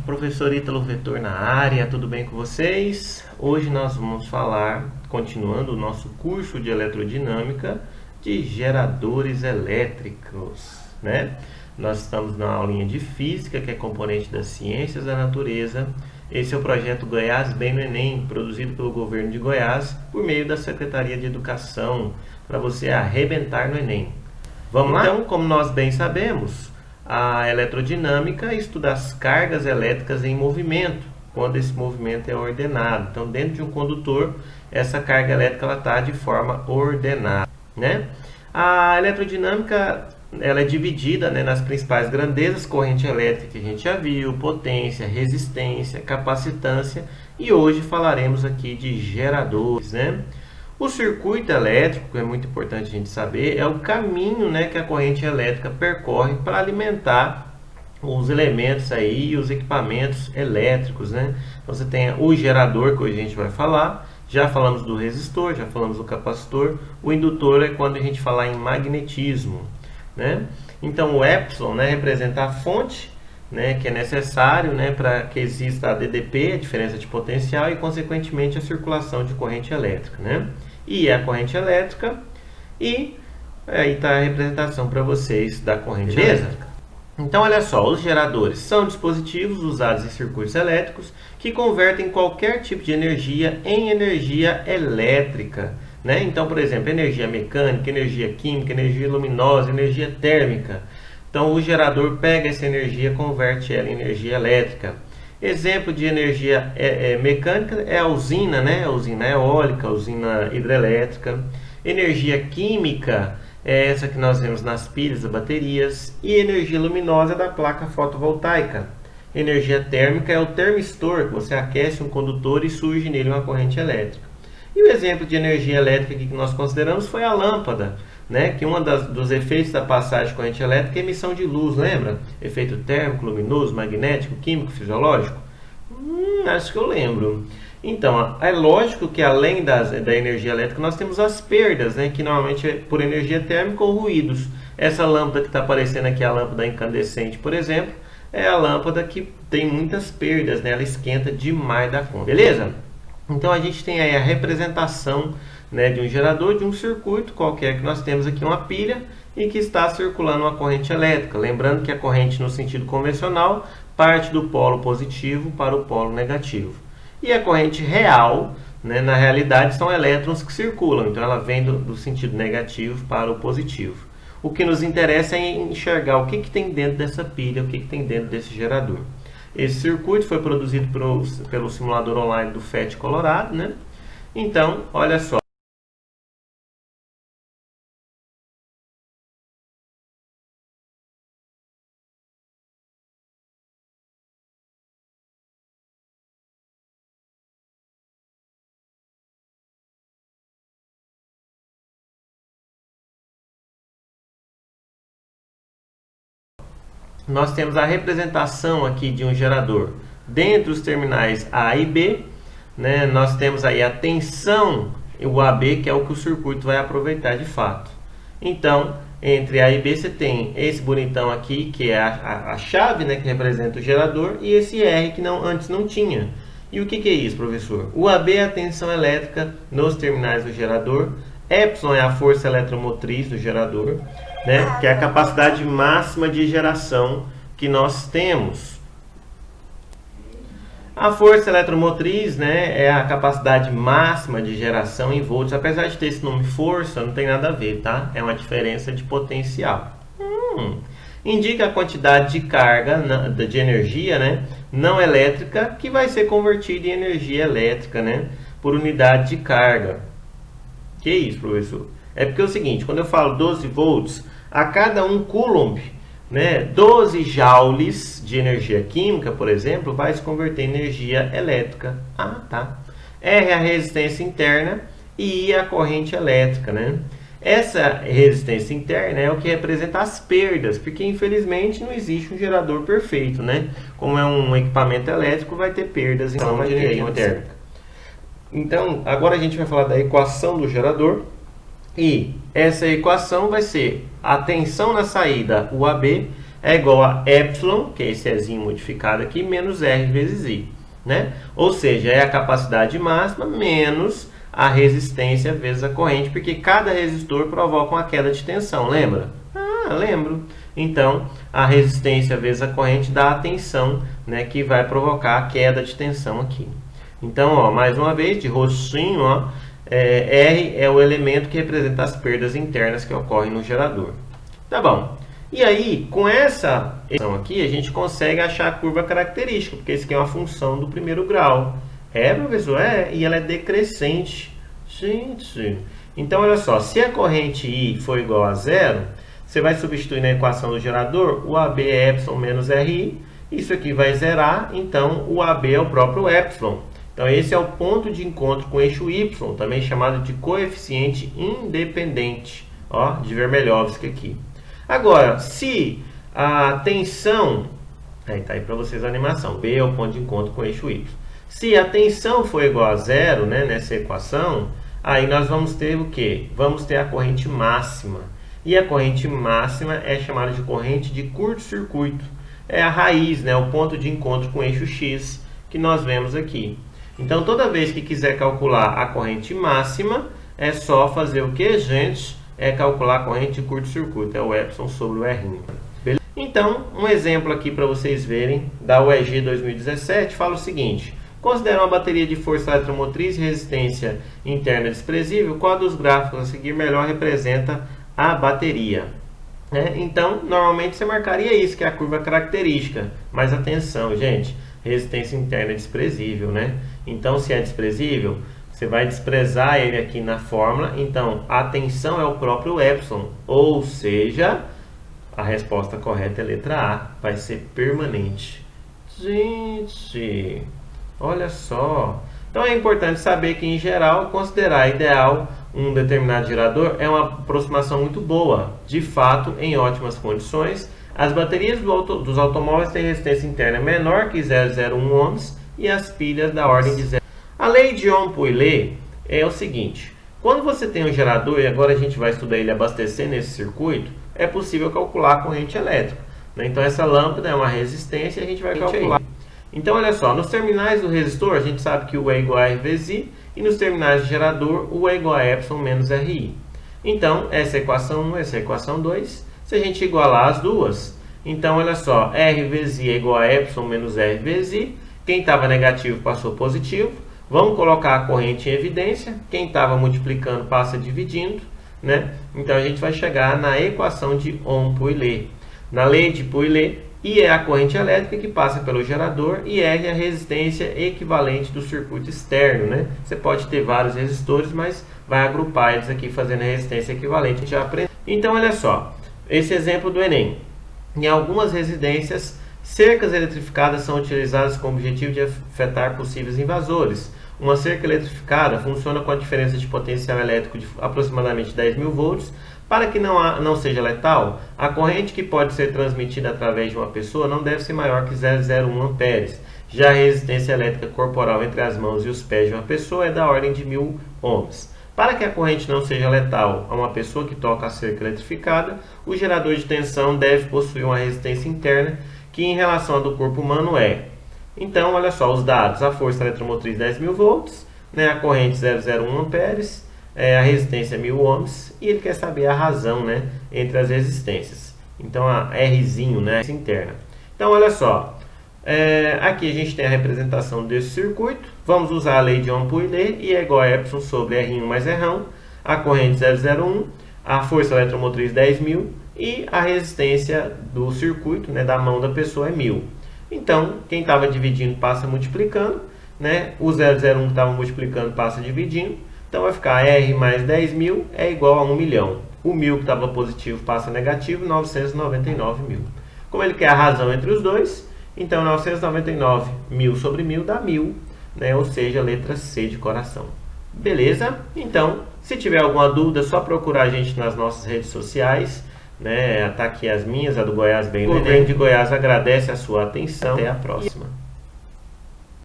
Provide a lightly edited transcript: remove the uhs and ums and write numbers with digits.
Professor Ítalo Vetor na área, tudo bem com vocês? Hoje nós vamos falar, continuando o nosso curso de eletrodinâmica, de geradores elétricos, né? Nós estamos na aulinha de física, que é componente das ciências da natureza. Esse é o projeto Goiás Bem no Enem, produzido pelo governo de Goiás, por meio da Secretaria de Educação, para você arrebentar no Enem. Vamos lá? Então, como nós bem sabemos, a eletrodinâmica estuda as cargas elétricas em movimento, quando esse movimento é ordenado. Então, dentro de um condutor, essa carga elétrica está de forma ordenada, né? A eletrodinâmica ela é dividida, né, nas principais grandezas: corrente elétrica, que a gente já viu, potência, resistência, capacitância, e hoje falaremos aqui de geradores, né? O circuito elétrico, que é muito importante a gente saber, é o caminho, né, que a corrente elétrica percorre para alimentar os elementos aí, os equipamentos elétricos, né? Então você tem o gerador, que hoje a gente vai falar, já falamos do resistor, já falamos do capacitor. O indutor é quando a gente falar em magnetismo, né? Então o epsilon, né, representa a fonte, né, que é necessário, né, para que exista a DDP, a diferença de potencial, e consequentemente a circulação de corrente elétrica, né? E é a corrente elétrica, e aí está a representação para vocês da corrente elétrica. Então, olha só, os geradores são dispositivos usados em circuitos elétricos que convertem qualquer tipo de energia em energia elétrica, né? Então, por exemplo, energia mecânica, energia química, energia luminosa, energia térmica. Então, o gerador pega essa energia e converte ela em energia elétrica. Exemplo de energia mecânica é a usina, né? A usina eólica, a usina hidrelétrica. Energia química é essa que nós vemos nas pilhas, das baterias. E energia luminosa é da placa fotovoltaica. Energia térmica é o termistor, que você aquece um condutor e surge nele uma corrente elétrica. E o exemplo de energia elétrica que nós consideramos foi a lâmpada, né? Que dos efeitos da passagem de corrente elétrica é a emissão de luz, lembra? Efeito térmico, luminoso, magnético, químico, fisiológico? Acho que eu lembro. Então, é lógico que além da energia elétrica, nós temos as perdas, né? Que normalmente é por energia térmica ou ruídos. Essa lâmpada que está aparecendo aqui, a lâmpada incandescente, por exemplo, é a lâmpada que tem muitas perdas, né? Ela esquenta demais da conta, beleza? Então a gente tem aí a representação, né, de um gerador, de um circuito qualquer, que nós temos aqui uma pilha e que está circulando uma corrente elétrica. Lembrando que a corrente no sentido convencional parte do polo positivo para o polo negativo. E a corrente real, né, na realidade, são elétrons que circulam. Então ela vem do sentido negativo para o positivo. O que nos interessa é enxergar o que tem dentro dessa pilha, o que tem dentro desse gerador. Esse circuito foi produzido pelo simulador online do FET Colorado, né? Então, olha só. Nós temos a representação aqui de um gerador. Dentre os terminais A e B, né, nós temos aí a tensão, o AB, que é o que o circuito vai aproveitar de fato. Então, entre A e B você tem esse bonitão aqui, que é a chave, né, que representa o gerador, e esse R que antes não tinha. E o que é isso, professor? O AB é a tensão elétrica nos terminais do gerador. Epsilon é a força eletromotriz do gerador, né, que é a capacidade máxima de geração que nós temos. A força eletromotriz, né, é a capacidade máxima de geração em volts. Apesar de ter esse nome força, não tem nada a ver, tá? É uma diferença de potencial. Indica a quantidade de carga, de energia, né, não elétrica, que vai ser convertida em energia elétrica, né, por unidade de carga. Que isso, professor? É porque é o seguinte, quando eu falo 12 volts, a cada 1 coulomb, né, 12 joules de energia química, por exemplo, vai se converter em energia elétrica. Tá. R é a resistência interna e I é a corrente elétrica, né? Essa resistência interna é o que representa as perdas, porque infelizmente não existe um gerador perfeito, né? Como é um equipamento elétrico, vai ter perdas em forma de energia térmica. Então, agora a gente vai falar da equação do gerador. E essa equação vai ser a tensão na saída, UAB, é igual a epsilon, que é esse Ezinho modificado aqui, menos R vezes I, né? Ou seja, é a capacidade máxima menos a resistência vezes a corrente, porque cada resistor provoca uma queda de tensão, lembra? Ah, lembro. Então, a resistência vezes a corrente dá a tensão, né, que vai provocar a queda de tensão aqui. Então, ó, mais uma vez, de rostinho, ó, R é o elemento que representa as perdas internas que ocorrem no gerador. Tá bom. E aí, com essa equação aqui, a gente consegue achar a curva característica, porque isso aqui é uma função do primeiro grau. É, professor? É, e ela é decrescente. Gente, então olha só, se a corrente I for igual a zero, você vai substituir na equação do gerador o AB é epsilon menos RI, isso aqui vai zerar, então o AB é o próprio epsilon. Então esse é o ponto de encontro com o eixo Y, também chamado de coeficiente independente, ó, de Vermelhovski aqui. Agora, se a tensão, aí tá aí para vocês a animação, B é o ponto de encontro com o eixo Y. Se a tensão for igual a zero, né, nessa equação, aí nós vamos ter o quê? Vamos ter a corrente máxima. E a corrente máxima é chamada de corrente de curto-circuito. É a raiz, né, o ponto de encontro com o eixo X que nós vemos aqui. Então, toda vez que quiser calcular a corrente máxima, é só fazer o que, gente? É calcular a corrente de curto-circuito. É o epsilon sobre o R. Beleza? Então, um exemplo aqui para vocês verem da UEG 2017 fala o seguinte: considera uma bateria de força eletromotriz e resistência interna desprezível. Qual dos gráficos a seguir melhor representa a bateria? Então, normalmente você marcaria isso, que é a curva característica. Mas atenção, gente, resistência interna é desprezível, né? Então, se é desprezível, você vai desprezar ele aqui na fórmula. Então, a tensão é o próprio epsilon, ou seja, a resposta correta é a letra A, vai ser permanente. Gente, olha só. Então é importante saber que, em geral, considerar ideal um determinado gerador é uma aproximação muito boa. De fato, em ótimas condições, as baterias dos automóveis têm resistência interna menor que 0,01 ohms e as pilhas da ordem de 0. A lei de Ohm-Pouillet é o seguinte: quando você tem um gerador, e agora a gente vai estudar ele abastecer nesse circuito, é possível calcular a corrente elétrica, né? Então essa lâmpada é uma resistência e a gente vai calcular. Então olha só, nos terminais do resistor a gente sabe que o E é igual a R vezes I, e nos terminais do gerador o E é igual a epsilon menos RI. Então essa é a equação 1, essa é a equação 2. Se a gente igualar as duas, então olha só, R vezes I é igual a epsilon menos R vezes I. Quem estava negativo passou positivo. Vamos colocar a corrente em evidência. Quem estava multiplicando passa dividindo, né? Então a gente vai chegar na equação de Ohm-Pouillet. Na lei de Pouillet, I é a corrente elétrica que passa pelo gerador e R é a resistência equivalente do circuito externo, né? Você pode ter vários resistores, mas vai agrupar eles aqui fazendo a resistência equivalente. A gente já aprendeu. Então olha só, esse exemplo do Enem. Em algumas residências, cercas eletrificadas são utilizadas com o objetivo de afetar possíveis invasores. Uma cerca eletrificada funciona com a diferença de potencial elétrico de aproximadamente 10.000 volts. Para que não seja letal, a corrente que pode ser transmitida através de uma pessoa não deve ser maior que 0,01 amperes. Já a resistência elétrica corporal entre as mãos e os pés de uma pessoa é da ordem de 1.000 ohms. Para que a corrente não seja letal a uma pessoa que toca a cerca eletrificada, o gerador de tensão deve possuir uma resistência interna que, em relação à do corpo humano, é. Então, olha só, os dados: a força eletromotriz 10.000 volts, né, a corrente 0,01 amperes, a resistência 1.000 ohms, e ele quer saber a razão, né, entre as resistências. Então, a Rzinho, né, interna. Então, olha só, aqui a gente tem a representação desse circuito. Vamos usar a lei de Ohm-Pouillet, I é igual a epsilon sobre R1 mais R1, a corrente 0,01, a força eletromotriz 10.000 e a resistência do circuito, né, da mão da pessoa é 1.000. Então, quem estava dividindo passa multiplicando, né? O 0,01 que estava multiplicando passa dividindo. Então vai ficar R mais 10.000 é igual a 1 milhão. O 1.000 que estava positivo passa negativo, 999.000. Como ele quer a razão entre os dois, então 999.000 sobre 1.000 dá 1.000, né? Ou seja, a letra C de coração. Beleza? Então, se tiver alguma dúvida, é só procurar a gente nas nossas redes sociais, né? Tá aqui as minhas, a do Goiás Bem. O governo de Goiás agradece a sua atenção. Até a próxima.